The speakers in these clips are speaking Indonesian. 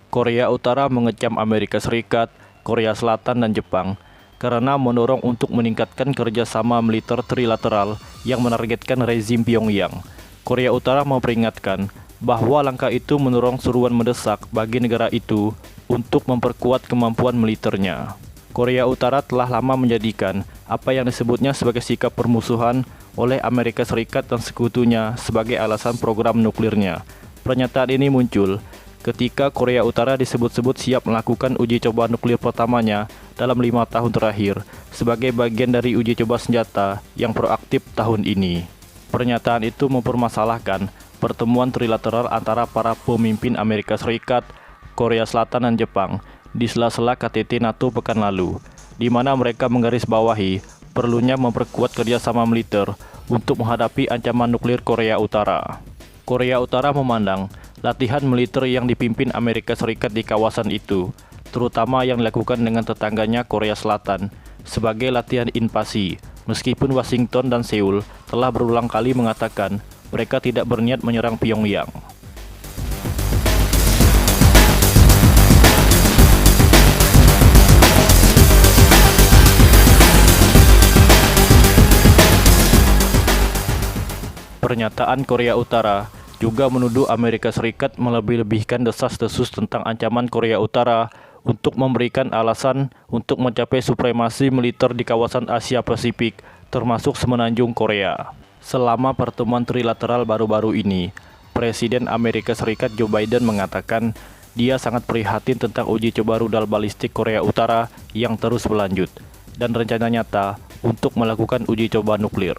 Korea Utara mengecam Amerika Serikat, Korea Selatan, dan Jepang karena mendorong untuk meningkatkan kerjasama militer trilateral yang menargetkan rezim Pyongyang. Korea Utara memperingatkan bahwa langkah itu mendorong seruan mendesak bagi negara itu untuk memperkuat kemampuan militernya. Korea Utara telah lama menjadikan apa yang disebutnya sebagai sikap permusuhan oleh Amerika Serikat dan sekutunya sebagai alasan program nuklirnya. Pernyataan ini muncul ketika Korea Utara disebut-sebut siap melakukan uji coba nuklir pertamanya dalam 5 tahun terakhir sebagai bagian dari uji coba senjata yang proaktif tahun ini. Pernyataan itu mempermasalahkan pertemuan trilateral antara para pemimpin Amerika Serikat, Korea Selatan, dan Jepang di sela-sela KTT NATO pekan lalu, di mana mereka menggarisbawahi perlunya memperkuat kerjasama militer untuk menghadapi ancaman nuklir Korea Utara. Korea Utara memandang latihan militer yang dipimpin Amerika Serikat di kawasan itu, terutama yang dilakukan dengan tetangganya Korea Selatan, sebagai latihan invasi, meskipun Washington dan Seoul telah berulang kali mengatakan mereka tidak berniat menyerang Pyongyang. Pernyataan Korea Utara juga menuduh Amerika Serikat melebih-lebihkan desas-desus tentang ancaman Korea Utara untuk memberikan alasan untuk mencapai supremasi militer di kawasan Asia Pasifik, termasuk semenanjung Korea. Selama pertemuan trilateral baru-baru ini, Presiden Amerika Serikat Joe Biden mengatakan dia sangat prihatin tentang uji coba rudal balistik Korea Utara yang terus berlanjut dan rencana nyata untuk melakukan uji coba nuklir.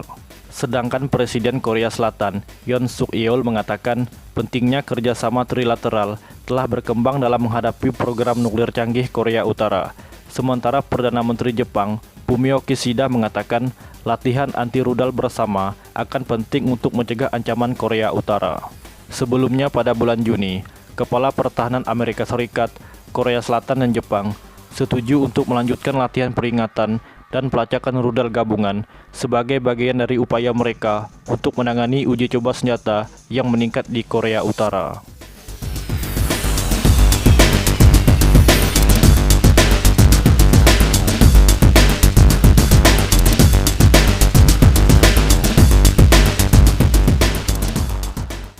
Sedangkan Presiden Korea Selatan, Yoon Suk Yeol, mengatakan pentingnya kerjasama trilateral telah berkembang dalam menghadapi program nuklir canggih Korea Utara. Sementara Perdana Menteri Jepang, Fumio Kishida, mengatakan latihan anti-rudal bersama akan penting untuk mencegah ancaman Korea Utara. Sebelumnya pada bulan Juni, Kepala Pertahanan Amerika Serikat, Korea Selatan, dan Jepang setuju untuk melanjutkan latihan peringatan dan pelacakan rudal gabungan sebagai bagian dari upaya mereka untuk menangani uji coba senjata yang meningkat di Korea Utara.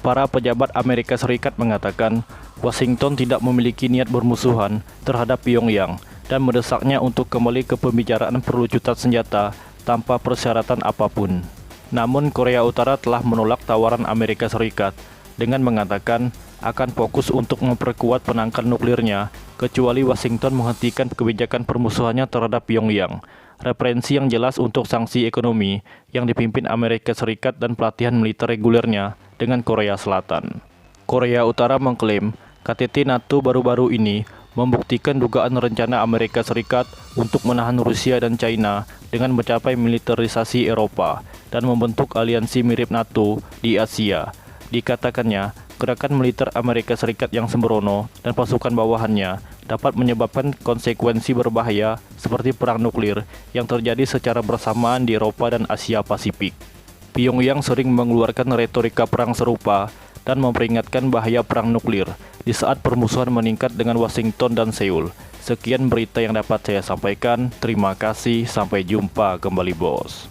Para pejabat Amerika Serikat mengatakan Washington tidak memiliki niat bermusuhan terhadap Pyongyang dan mendesaknya untuk kembali ke pembicaraan perlucutan senjata tanpa persyaratan apapun. Namun Korea Utara telah menolak tawaran Amerika Serikat dengan mengatakan akan fokus untuk memperkuat penangkal nuklirnya kecuali Washington menghentikan kebijakan permusuhannya terhadap Pyongyang. Referensi yang jelas untuk sanksi ekonomi yang dipimpin Amerika Serikat dan pelatihan militer regulernya dengan Korea Selatan. Korea Utara mengklaim KTT NATO baru-baru ini membuktikan dugaan rencana Amerika Serikat untuk menahan Rusia dan China dengan mencapai militerisasi Eropa dan membentuk aliansi mirip NATO di Asia. Dikatakannya, gerakan militer Amerika Serikat yang sembrono dan pasukan bawahannya dapat menyebabkan konsekuensi berbahaya seperti perang nuklir yang terjadi secara bersamaan di Eropa dan Asia Pasifik. Pyongyang sering mengeluarkan retorika perang serupa dan memperingatkan bahaya perang nuklir di saat permusuhan meningkat dengan Washington dan Seoul. Sekian berita yang dapat saya sampaikan. Terima kasih, sampai jumpa kembali bos.